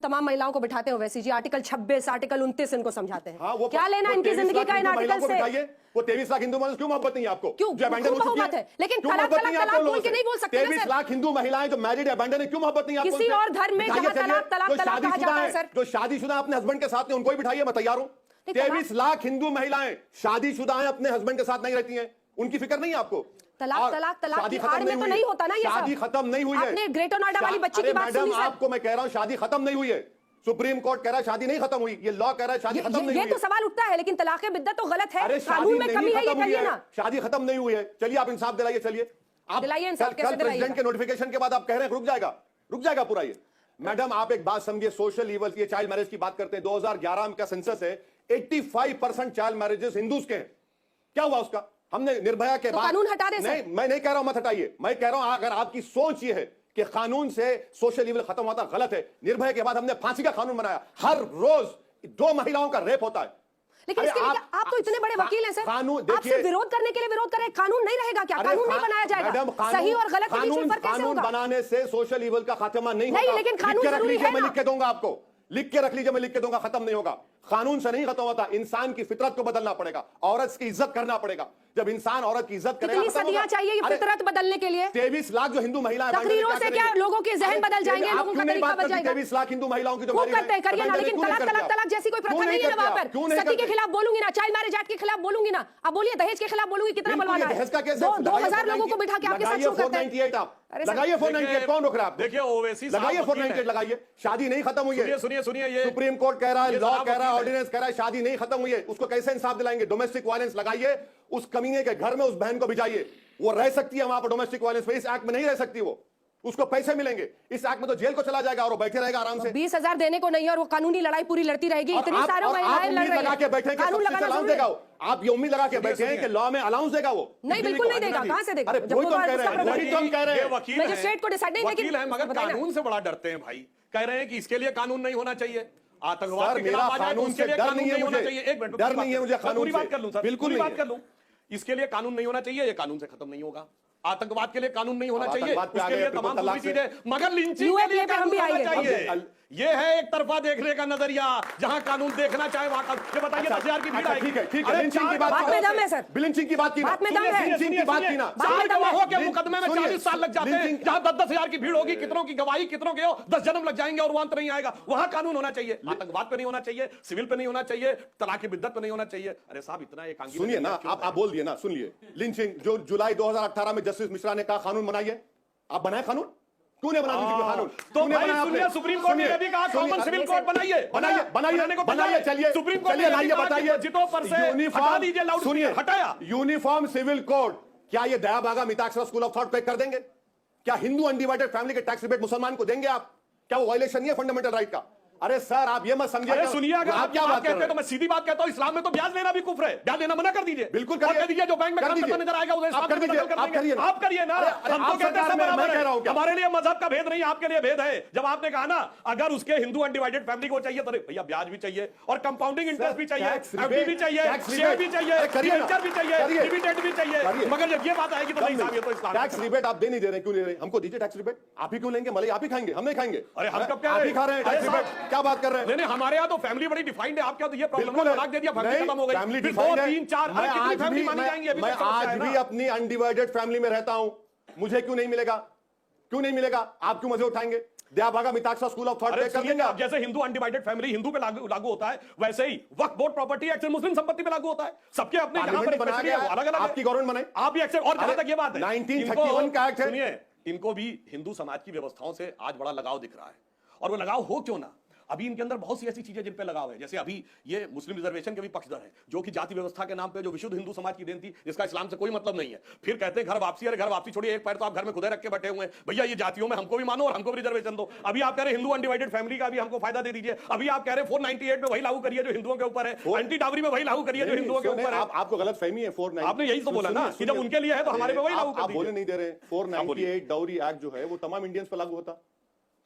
तमाम महिलाओं को बिठाते हो वैसी जी, आर्टिकल 26, आर्टिकल 29 इनको समझाते हैं। हाँ, क्या लेना इनकी जिंदगी का इन आर्टिकल से? वो 23 लाख हिंदू महिलाओं से क्यों मोहब्बत नहीं है आपको? क्यों मोहब्बत है, लेकिन तलाक बोल के नहीं बोल सकते। 23 लाख हिंदू महिलाएं जो मैरिड अबैंडन है, क्यों मोहब्बत नहीं है आपको? किसी और धर्म में जहां तलाक कहा जाता है सर, जो शादीशुदा अपने हस्बैंड के साथ, उनको ही बिठाइए, मैं तैयार हूं। 23 लाख हिंदू महिलाएं शादीशुदा हैं, अपने हस्बैंड के साथ नहीं रहती हैं, उनकी फिक्र नहीं है आपको? तलाक की आड़ में तो नहीं होता ना ये सब। शादी खत्म नहीं हुई है। आपने ग्रेटर नोएडा वाली बच्ची की बात सुनी सर? आपको मैं कह रहा हूं शादी खत्म नहीं हुई है। सुप्रीम कोर्ट कह रहा है शादी नहीं खत्म हुई, ये लॉ कह रहा है शादी खत्म नहीं हुई है। ये तो सवाल उठता है, लेकिन तलाक बिद्दत तो गलत है, अरे कानून में कमी है, ये कहिए ना। शादी खत्म नहीं हुई है, चलिए आप इंसाफ दिलाइए। चलिए आप दिलाइए इंसाफ, कैसे दिलाइए? प्रेसिडेंट के नोटिफिकेशन के बाद आप कह रहे हैं रुक जाएगा पूरा ये। मैडम आप एक बात समझिए, सोशल ईवल, ये चाइल्ड मैरिज की बात करते हैं, 2011 का सेंसस है, 85% चाइल्ड मैरिजेस हिंदूज के हैं। क्या हुआ उसका? हमने निर्भया के बाद कानून हटा दे। नहीं, मैं नहीं कह रहा हूं मत हटाइए, मैं कह रहा हूं अगर आपकी सोच ये है कि कानून से सोशल ईविल खत्म होता, गलत है। निर्भया के बाद हमने फांसी का कानून बनाया, हर रोज 2 महिलाओं का रेप होता है। लेकिन इसके लिए आप तो इतने बड़े वकील हैं सर, कानून आप सिर्फ विरोध करने के लिए विरोध करें, कानून नहीं रहेगा क्या? कानून नहीं बनाया जाएगा? सही और गलत के बीच में फर्क कैसे होगा? कानून बनाने से सोशल ईविल का खात्मा नहीं होगा। लेकिन कानून जरूरी है ना? मैं लिख के दूंगा आपको, लिख के रख लीजिए, मैं लिख के दूंगा, खत्म नहीं होगा। कानून से नहीं खत्म होता, इंसान की फितरत को बदलना पड़ेगा, औरत की इज्जत करना पड़ेगा। जब इंसान औरत की इज्जत करेगा, कितनी सदियां चाहिए ये फितरत बदलने के लिए? 23 लाख जो हिंदू महिलाएं, तकरीरों से क्या लोगों के जहन बदल जाएंगे, लोगों का तरीका बदल जाएगा? 23 लाख हिंदू महिलाओं की जो खूब करते हैं, करिए ना, लेकिन तलाक जैसी कोई प्रथा नहीं है ना वहां पर। सती के खिलाफ बोलूंगी ना, चाइल्ड मैरिज एक्ट के खिलाफ बोलूंगी ना, अब बोलिए दहेज के खिलाफ बोलूंगी, कितना बलवाना है? 2000 लोगों को बिठा के आपके साथ शो करते हैं। आप लगाइए 498, कौन रोक रहा है आपको? देखिए ओवैसी लगाइए 498, लगाइए। शादी नहीं खत्म हुई है, सुनिए, ये सुप्रीम कोर्ट कह रहा है, लॉ कह रहा है, ऑर्डिनेंस कह रहा है, शादी नहीं खत्म हुई है, उसको कैसे इंसाफ दिलाएंगे? डोमेस्टिक वायलेंस लगाइए, उस कमीने के घर में उस बहन को भिजाइए, वो रह सकती है वहां पर डोमेस्टिक वायलेंस में। इस एक्ट में नहीं रह सकती वो, उसको पैसे मिलेंगे। इस एक्ट में तो जेल को चला जाएगा और वो बैठे रहेगा आराम से। 20,000 देने को नहीं, और वो कानूनी लड़ाई पूरी लड़ती रहेगी। इतनी सारी महिलाएं लड़ रही लगा के बैठे आप ये उम्मीद लगा के बैठे हैं कि लॉ में अलाउंस देगा वो? नहीं, बिल्कुल नहीं देगा। कहां से देगा? अरे वही तो कह रहे हैं, मजिस्ट्रेट को डिसाइड नहीं, वकील है मगर कानून से बड़ा डरते हैं भाई। कह रहे हैं कि इसके लिए कानून नहीं होना चाहिए, आतंकवाद के खिलाफ कानून से डर नहीं होना चाहिए। एक मिनट, डर नहीं है मुझे कानून से। बात कर लूं सर, बिल्कुल बात कर लूं। इसके लिए कानून नहीं होना चाहिए, ये कानून से खत्म नहीं होगा। आतंकवाद के लिए कानून नहीं होना चाहिए, उसके लिए तमाम दूसरी चीजें, मगर लिंचिंग के लिए कानून होना चाहिए। ये है एक तरफा देखने का नजरिया, जहां कानून देखना चाहे वहां। ये बताइए 10,000 की भीड़ आएगी। ठीक है, लिंचिंग की बात में दम है सर, लिंचिंग की बात की ना, लिंचिंग की बात की ना। गवाहों के मुकदमे में 40 साल लग जाते हैं, जहां 10,000 की भीड़ होगी, कितनों की गवाही, कितनों के 10 जन्म लग जाएंगे और वो अंत नहीं आएगा। वहां कानून होना चाहिए, आतंकवाद पे नहीं होना चाहिए, सिविल पे नहीं होना चाहिए, तलाक की बिद्दत पे नहीं होना चाहिए। अरे साहब इतना एक सुनिए ना, आप बोल दिए ना, सुन लिए। लिंचिंग जो जुलाई 2018 में जस्टिस मिश्रा ने कहा कानून बनाइए, आप बनाए कानून? क्यों नहीं बना दीजिए कानून? तो भाई सुप्रीम कोर्ट ने भी कहा कॉमन सिविल कोड बनाइए, चलिए सुप्रीम कोर्ट ने लाइए, बताइए। जितों पर से हटा दीजिए, लाउड सुनिए, हटाया यूनिफॉर्म सिविल कोड, क्या ये दया भागा मिताक्षरा स्कूल ऑफ थॉट पे कर देंगे? क्या हिंदू अनडिवाइडेड फैमिली के टैक्स रिबेट मुसलमान को देंगे आप? क्या वो वायलेशन नहीं है फंडामेंटल राइट का? अरे सर आप ये मत समझिए। सुनिए, अगर आप क्या बात कहते हैं तो मैं सीधी बात कहता हूं, इस्लाम में तो ब्याज लेना भी कुफ्र है, ब्याज लेना मना कर दीजिए। बिल्कुल कर दीजिए, जो बैंक में काम करता नजर आएगा उसे आप कर दीजिए, आप करिए ना। हम तो कहते हैं हमारे लिए मजहब का भेद नहीं, आपके लिए भेद है। जब आपने कहा ना अगर उसके हिंदू अनडिवाइडेड फैमिली को चाहिए तो भैया ब्याज भी चाहिए और कंपाउंडिंग इंटरेस्ट भी चाहिए, एफडी भी चाहिए, शेयर भी चाहिए, वेंचर भी चाहिए, डिविडेंड भी चाहिए। मगर जब ये बात आएगी तो नहीं साहब, ये तो इस्लाम टैक्स रिबेट आप दे नहीं दे रहे, क्यों ले रहे? हमको दीजिए टैक्स रिबेट। आप ही क्यों लेंगे? मलाई आप ही खाएंगे, हम नहीं खाएंगे। अरे हम कब आप ही खा रहे हैं टैक्स रिबेट, क्या बात कर रहे हैं? नहीं, हमारे यहाँ तो फैमिली बड़ी डिफाइंड है, आपके तो ये प्रॉब्लम है, तलाक दे दिया, फैमिली खत्म हो गई, फैमिली फिर 2, 3, 4 कितनी फैमिली मानी जाएंगी? मैं आज भी अपनी अनडिवाइडेड फैमिली में रहता हूं, मुझे क्यों नहीं मिलेगा? क्यों नहीं मिलेगा? आप क्यों मजे उठाएंगे? दया भागा मिताक्षरा स्कूल ऑफ थॉट कर देंगे आप। जैसे हिंदू अनडिवाइडेड फैमिली हिंदू पे लागू होता है, वैसे ही वक्फ बोर्ड प्रॉपर्टी एक्ट मुस्लिम संपत्ति पे लागू होता है। सबके अपने जहां पर अलग अलग, आपकी गवर्नमेंट बनाई, आप भी एक्सेप्ट। और जहां तक ये बात है 1931 का एक्ट है, सुनिए, इनको भी हिंदू समाज की व्यवस्थाओं से आज बड़ा लगाव दिख रहा है, और वो लगाव हो क्यों ना। अभी इनके अंदर बहुत सी ऐसी चीजें जिन पे लगाव है, जैसे अभी ये मुस्लिम रिजर्वेशन के भी पक्षधर है, जो कि जाति व्यवस्था के नाम पे जो विशुद्ध हिंदू समाज की देन थी, जिसका इस्लाम से कोई मतलब नहीं है। फिर कहते हैं घर वापसी, अरे घर वापसी छोड़िए, एक पैर तो आप घर में खुदे रख के बैठे हुए हैं। भैया ये जातियों में हमको भी मानो और हमको भी रिजर्वेशन दो। अभी आप कह रहे हिंदू अनडिवाइडेड फैमिली का भी हमको फायदा दे दीजिए। अभी आप कह रहे 498 में वही लागू करिए जो हिंदुओं के ऊपर है, एंटी डावरी में वही लागू करिए जो हिंदुओं के ऊपर है। आपको गलत फहमी है। 498 आपने यही तो बोला ना कि जब उनके लिए है तो हमारे पे वही लागू कर दीजिए। आप बोले नहीं दे रहे। 498 डाउरी एक्ट जो है वो तमाम इंडियंस पे लागू होता,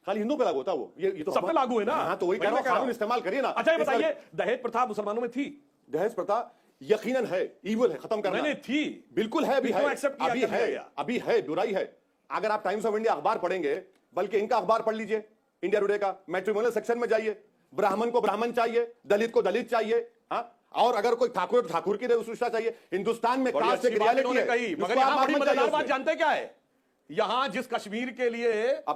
खाली हिंदू पे लागू होता। वो ये तो सब पे लागू है ना। हाँ, तो वही कह रहा हूं, कानून इस्तेमाल करिए ना। अच्छा ये बताइए, दहेज प्रथा मुसलमानों में थी? दहेज प्रथा यकीनन है, ईवल है, खत्म करना। नहीं थी, बिल्कुल है, अभी है, अभी है, बुराई है। अगर आप टाइम्स ऑफ इंडिया अखबार पढ़ेंगे, बल्कि इनका अखबार पढ़ लीजिए, इंडिया टुडे का मैट्रिमोनियल सेक्शन में जाइए, ब्राह्मण को ब्राह्मण चाहिए, दलित को दलित चाहिए, हाँ, और अगर कोई ठाकुर तो ठाकुर की विशिष्टता चाहिए। हिंदुस्तान में कास्ट एक रियलिटी है, मगर यहां बड़ी मजेदार बात जानते क्या है, यहां जिस कश्मीर के लिए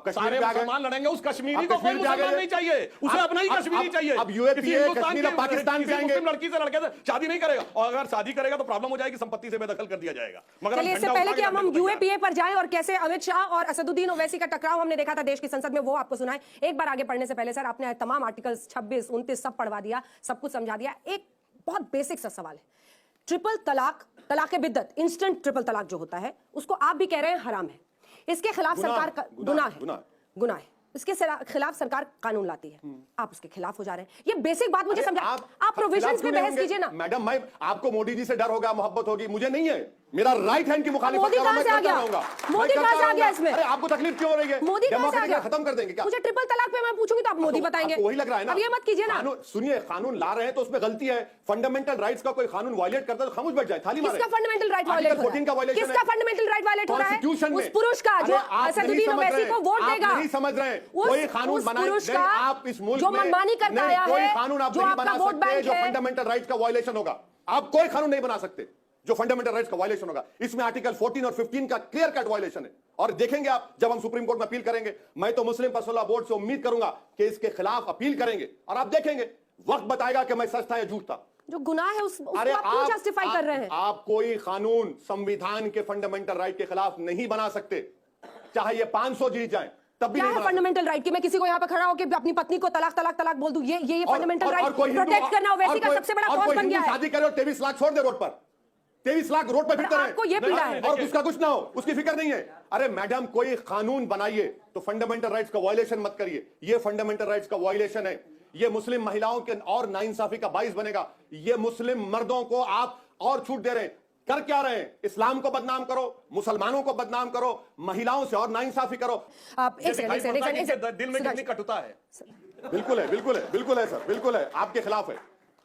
सारे मुसलमान लड़ेंगे, उस कश्मीरी को कोई मुसलमान नहीं चाहिए, उसे अपना ही कश्मीरी चाहिए। अब यूएपीए कश्मीर पाकिस्तान पे आएंगे, लड़की से लड़के से शादी नहीं करेगा, और अगर शादी करेगा तो प्रॉब्लम हो जाएगी, संपत्ति से बेदखल कर दिया जाएगा। मगर चलिए, इससे पहले कि हम यूएपीए पर जाएं और कैसे अमित शाह और असदुद्दीन ओवैसी का टकराव हमने देखा था देश की संसद में, वो आपको सुनाएं। एक बार आगे पढ़ने से पहले सर, आपने तमाम आर्टिकल्स 26, 29 सब पढ़वा दिया, सब कुछ समझा दिया। एक बहुत बेसिक सा सवाल है, ट्रिपल तलाक, तलाक बिद्दत, इंस्टेंट ट्रिपल तलाक जो होता है, उसको आप भी कह रहे हैं हराम है, इसके खिलाफ सरकार का गुनाह है, इसके खिलाफ सरकार कानून लाती है, आप उसके खिलाफ हो जा रहे हैं। ये बेसिक बात मुझे समझा। आप प्रोविजंस पे बहस कीजिए ना मैडम। मैं आपको मोदी जी से डर होगा, मोहब्बत होगी, मुझे नहीं है। मेरा राइट हैंड की मुखालिफत मोदी कहां से आ गया? मोदी कहां से आ गया इसमें? अरे आपको तकलीफ क्यों हो रही है? मोदी कहां से आ गया? खत्म कर देंगे क्या? मुझे ट्रिपल तलाक पे मैं पूछूंगी तो आप मोदी बताएंगे। वही लग रहा है ना। अब ये मत कीजिए ना। सुनिए, कानून ला रहे हैं तो उसमें गलती है। फंडामेंटल राइट्स का कोई कानून वायलेट करता है तो खामोश बैठ जाए, थाली मारे। किसका फंडामेंटल राइट वायलेट हो रहा है? किसका फंडामेंटल राइट वायलेट हो रहा है? उस पुरुष का जो असदुद्दीन ओवैसी को वोट देगा। नहीं समझ रहे हैं, कोई कानून बनाए आप इस मुल्क जो में, मनमानी करता आया कोई है, कानून आप जो नहीं आपका बना वोट सकते बैंक जो है, फंडामेंटल राइट्स का वायलेशन होगा। आप कोई कानून नहीं बना सकते जो फंडामेंटल राइट्स का वायलेशन होगा। इसमें आर्टिकल 14 और 15 का क्लियर कट वायलेशन है, और देखेंगे आप जब हम सुप्रीम कोर्ट में अपील करेंगे। मैं तो मुस्लिम पर्सनल लॉ बोर्ड से उम्मीद करूंगा कि इसके खिलाफ अपील करेंगे, और आप देखेंगे वक्त बताएगा कि मैं सच था या झूठ था। जो गुनाह है उसको आप क्यों जस्टिफाई कर रहे हैं? आप कोई कानून संविधान के फंडामेंटल राइट के खिलाफ नहीं बना सकते, चाहे ये 500 जीत जाए तब भी क्या नहीं है फंडामेंटल राइट कि मैं किसी को यहाँ पे खड़ा होकर अपनी पत्नी को तलाक तलाक तलाक बोल दूं? ये फंडामेंटल राइट प्रोटेक्ट करना ओवैसी का सबसे बड़ा कॉज बन गया है। शादी करे और 23 लाख छोड़ दे रोड पर, 23 लाख रोड पर फिरते रहे, आपको ये पीड़ा है और उसका कुछ ना हो, उसकी फिक्र नहीं है। अरे मैडम, कोई कानून बनाइए तो फंडामेंटल राइट्स का वायलेशन मत करिए। ये फंडामेंटल राइट्स का वायलेशन है, ये मुस्लिम महिलाओं के और नाइंसाफी का बाइस बनेगा। ये मुस्लिम मर्दों को आप और छूट दे रहे हैं। कर क्या रहे हैं? इस्लाम को बदनाम करो, मुसलमानों को बदनाम करो, महिलाओं से और नाइंसाफी करो। दिल में कितनी कटुता है। बिल्कुल है, बिल्कुल है, बिल्कुल है सर, बिल्कुल है, आपके खिलाफ है,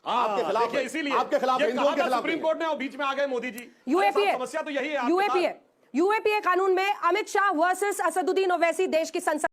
आपके खिलाफ है, इसीलिए आपके खिलाफ है, हिंदुओं के खिलाफ। सुप्रीम कोर्ट ने और बीच में आ गए मोदी जी। यूएपीए समस्या तो यही है। यूएपीए कानून में अमित शाह वर्सेस असदुद्दीन ओवैसी देश की संसद